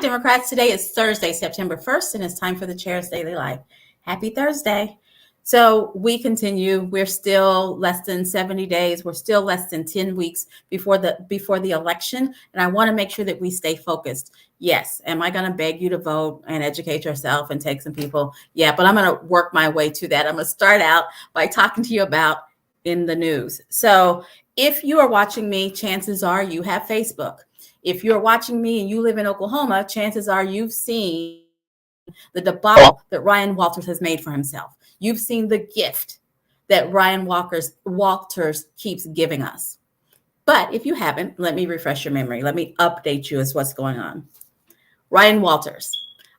Democrats. Today is Thursday, September 1st, and it's time for the Chair's Daily Life. Happy Thursday. So we continue. We're still less than 70 days. We're still less than 10 weeks before the election. And I want to make sure that we stay focused. Yes. Am I going to beg you to vote and educate yourself and take some people? Yeah, but I'm going to work my way to that. I'm going to start out by talking to you about in the news. So if you are watching me, chances are you have Facebook. If you're watching me and you live in Oklahoma, chances are you've seen the debacle that Ryan Walters has made for himself. You've seen the gift that Ryan Walters keeps giving us. But if you haven't, let me refresh your memory. Let me update you as what's going on. Ryan Walters.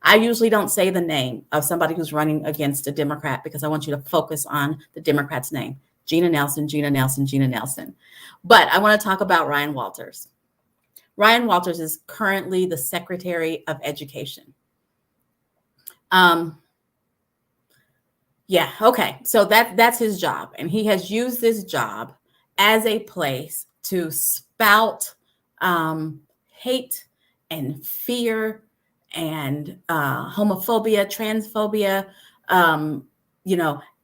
I usually don't say the name of somebody who's running against a Democrat because I want you to focus on the Democrat's name. Jena Nelson, Jena Nelson, Jena Nelson. But I want to talk about Ryan Walters. Ryan Walters is currently the Secretary of Education. Yeah, okay. So that's his job. And he has used this job as a place to spout hate and fear and homophobia, transphobia,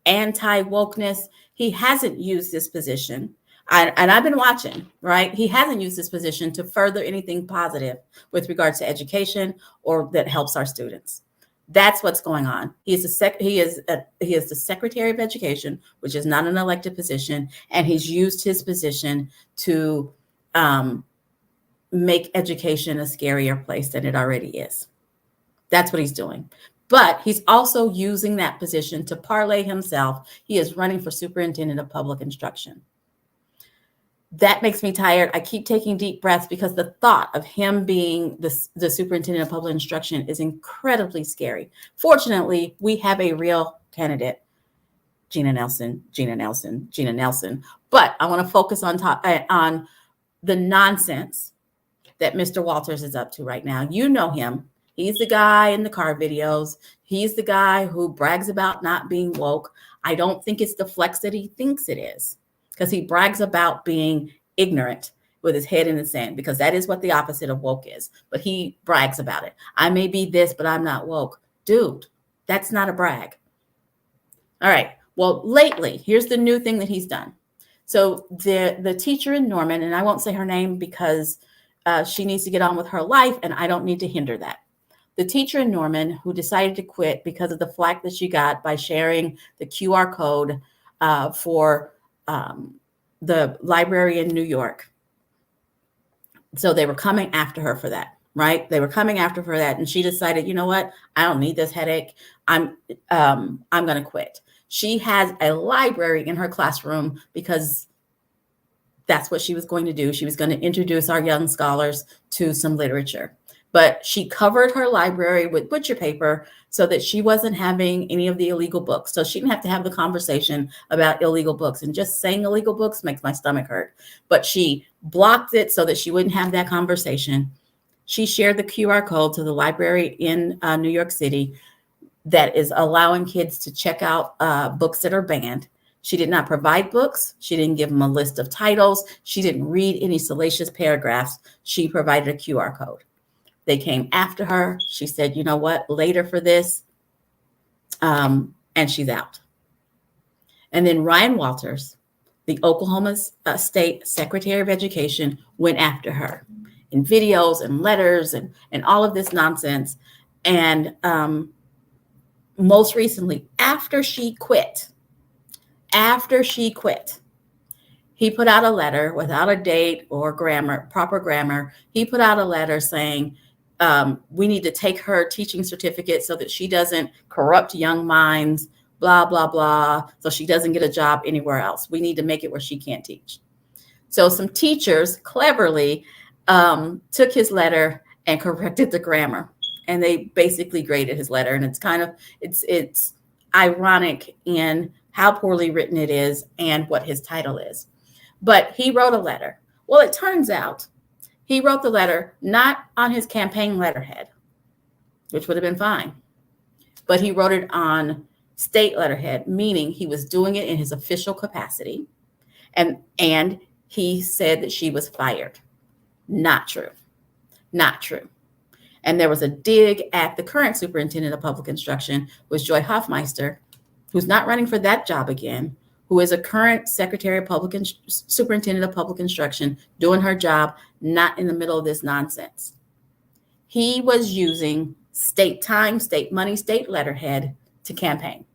anti-wokeness. He hasn't used this position. And I've been watching, right? He hasn't used this position to further anything positive with regards to education or that helps our students. That's what's going on. He is the Secretary of Education, which is not an elected position, and he's used his position to make education a scarier place than it already is. That's what he's doing. But he's also using that position to parlay himself. He is running for Superintendent of Public Instruction. That makes me tired. I keep taking deep breaths because the thought of him being the Superintendent of Public Instruction is incredibly scary. Fortunately, we have a real candidate, Jena Nelson, Jena Nelson, Jena Nelson. But I want to focus on the nonsense that Mr. Walters is up to right now. You know him. He's the guy in the car videos. He's the guy who brags about not being woke. I don't think it's the flex that he thinks it is, because he brags about being ignorant with his head in the sand, because that is what the opposite of woke is. But he brags about it. I may be this, but I'm not woke. Dude, that's not a brag. All right. Well, lately, here's the new thing that he's done. So the teacher in Norman, and I won't say her name because she needs to get on with her life, and I don't need to hinder that. The teacher in Norman who decided to quit because of the flack that she got by sharing the QR code for the library in New York. So they were coming after her for that, right? They were coming after her for that. And she decided, you know what? I don't need this headache. I'm going to quit. She has a library in her classroom because that's what she was going to do. She was going to introduce our young scholars to some literature. But she covered her library with butcher paper so that she wasn't having any of the illegal books. So she didn't have to have the conversation about illegal books. And just saying illegal books makes my stomach hurt. But she blocked it so that she wouldn't have that conversation. She shared the QR code to the library in New York City that is allowing kids to check out books that are banned. She did not provide books. She didn't give them a list of titles. She didn't read any salacious paragraphs. She provided a QR code. They came after her. She said, you know what, later for this. And she's out. And then Ryan Walters, the Oklahoma State Secretary of Education, went after her in videos and letters and all of this nonsense. And most recently, after she quit, he put out a letter without a date or proper grammar. He put out a letter saying, we need to take her teaching certificate so that she doesn't corrupt young minds, blah, blah, blah, so she doesn't get a job anywhere else. We need to make it where she can't teach. So some teachers cleverly took his letter and corrected the grammar, and they basically graded his letter. And it's ironic in how poorly written it is and what his title is. But he wrote a letter. Well, it turns out he wrote the letter not on his campaign letterhead, which would have been fine, but he wrote it on state letterhead, meaning he was doing it in his official capacity. And he said that she was fired. Not true. Not true. And there was a dig at the current superintendent of public instruction, was Joy Hoffmeister, who's not running for that job again, who is a current secretary of superintendent of public instruction, doing her job, not in the middle of this nonsense. He was using state time, state money, state letterhead to campaign.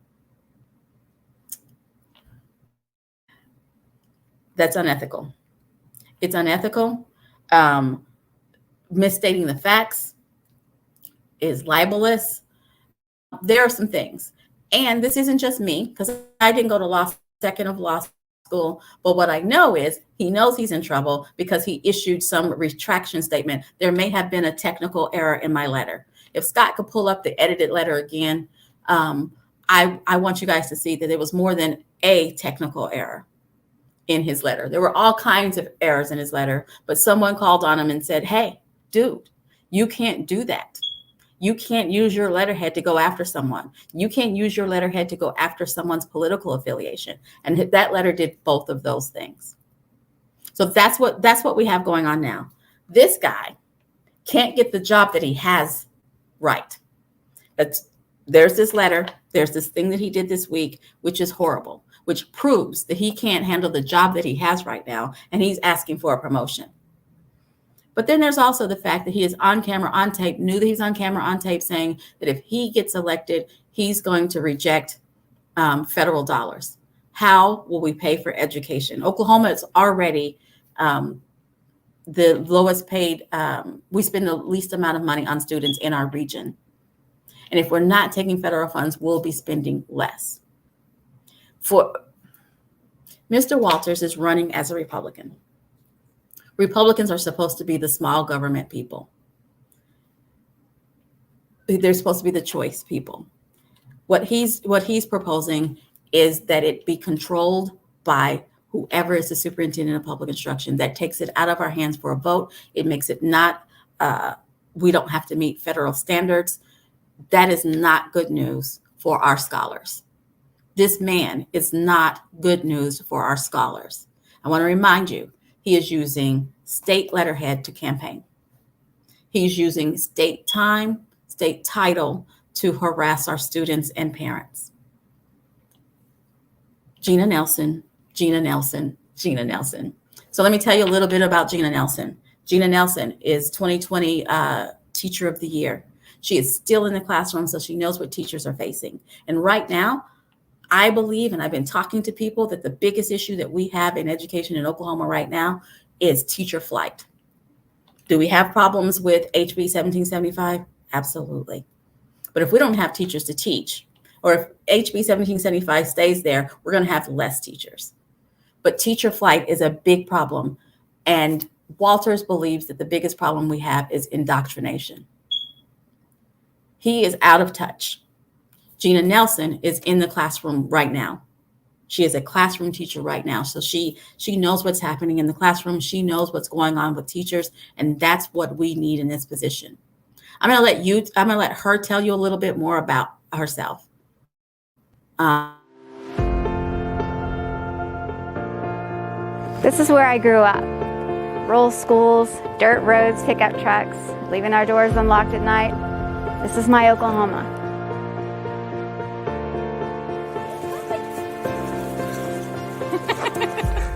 That's unethical. It's unethical. Misstating the facts is libelous. There are some things. And this isn't just me, because I didn't go to second of law school. But what I know is he knows he's in trouble because he issued some retraction statement. There may have been a technical error in my letter. If Scott could pull up the edited letter again, I want you guys to see that there was more than a technical error in his letter. There were all kinds of errors in his letter, but someone called on him and said, hey, dude, you can't do that. You can't use your letterhead to go after someone. You can't use your letterhead to go after someone's political affiliation. And that letter did both of those things. So that's what we have going on now. This guy can't get the job that he has right. There's this letter, there's this thing that he did this week, which is horrible, which proves that he can't handle the job that he has right now, and he's asking for a promotion. But then there's also the fact that he is on camera, on tape, knew that he's on camera, on tape, saying that if he gets elected, he's going to reject federal dollars. How will we pay for education? Oklahoma is already the lowest paid. We spend the least amount of money on students in our region. And if we're not taking federal funds, we'll be spending less. Mr. Walters is running as a Republican. Republicans are supposed to be the small government people. They're supposed to be the choice people. What he's proposing is that it be controlled by whoever is the superintendent of public instruction. That takes it out of our hands for a vote. It makes it not, we don't have to meet federal standards. That is not good news for our scholars. This man is not good news for our scholars. I want to remind you, he is using state letterhead to campaign. He's using state time, state title to harass our students and parents. Jena Nelson, Jena Nelson, Jena Nelson. So let me tell you a little bit about Jena Nelson. Jena Nelson is 2020 Teacher of the Year. She is still in the classroom, so she knows what teachers are facing. And right now, I believe, and I've been talking to people, that the biggest issue that we have in education in Oklahoma right now is teacher flight. Do we have problems with HB 1775? Absolutely. But if we don't have teachers to teach, or if HB 1775 stays there, we're going to have less teachers. But teacher flight is a big problem. And Walters believes that the biggest problem we have is indoctrination. He is out of touch. Jena Nelson is in the classroom right now. She is a classroom teacher right now. So she knows what's happening in the classroom. She knows what's going on with teachers. And that's what we need in this position. I'm going to let her tell you a little bit more about herself. This is where I grew up. Rural schools, dirt roads, pickup trucks, leaving our doors unlocked at night. This is my Oklahoma.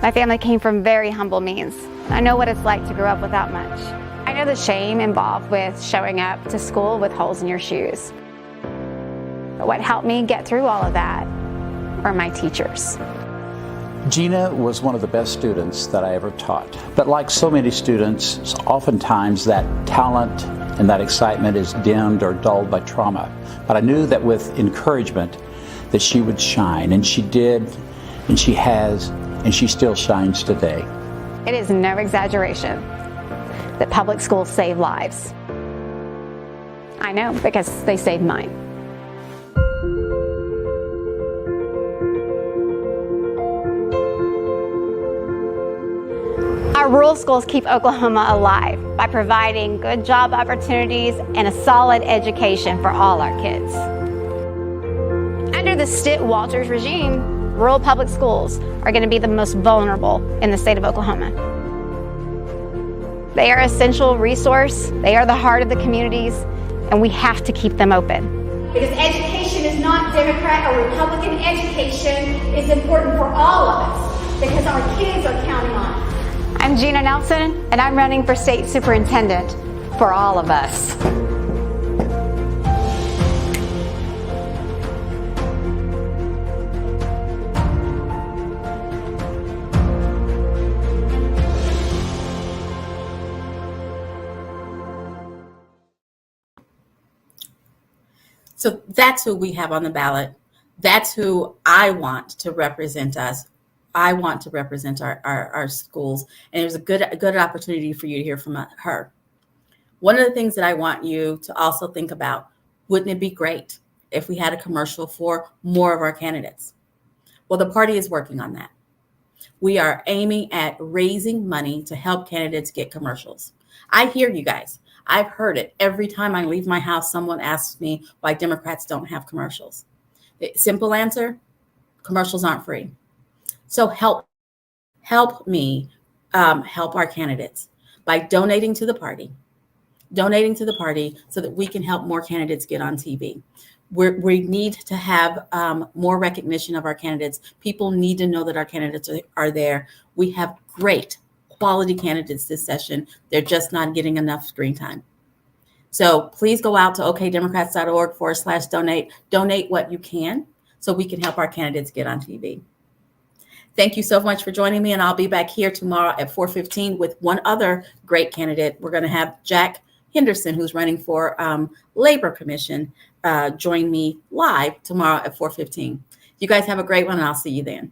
My family came from very humble means. I know what it's like to grow up without much. I know the shame involved with showing up to school with holes in your shoes. But what helped me get through all of that are my teachers. Jena was one of the best students that I ever taught. But like so many students, oftentimes that talent and that excitement is dimmed or dulled by trauma. But I knew that with encouragement that she would shine, and she did, and she has, and she still shines today. It is no exaggeration that public schools save lives. I know, because they saved mine. Our rural schools keep Oklahoma alive by providing good job opportunities and a solid education for all our kids. Under the Stitt-Walters regime, rural public schools are going to be the most vulnerable in the state of Oklahoma. They are an essential resource. They are the heart of the communities, and we have to keep them open. Because education is not Democrat or Republican. Education is important for all of us because our kids are counting on it. I'm Jena Nelson, and I'm running for state superintendent for all of us. So that's who we have on the ballot. That's who I want to represent us. I want to represent our schools. And there's a good opportunity for you to hear from her. One of the things that I want you to also think about, wouldn't it be great if we had a commercial for more of our candidates? Well, the party is working on that. We are aiming at raising money to help candidates get commercials. I hear you guys. I've heard it. Every time I leave my house, someone asks me why Democrats don't have commercials. The simple answer, commercials aren't free. So help me help our candidates by donating to the party so that we can help more candidates get on TV. We need to have more recognition of our candidates. People need to know that our candidates are there. We have great quality candidates this session. They're just not getting enough screen time. So please go out to okdemocrats.org/donate. Donate what you can so we can help our candidates get on TV. Thank you so much for joining me, and I'll be back here tomorrow at 4:15 with one other great candidate. We're going to have Jack Henderson, who's running for Labor Commission, join me live tomorrow at 4:15. You guys have a great one, and I'll see you then.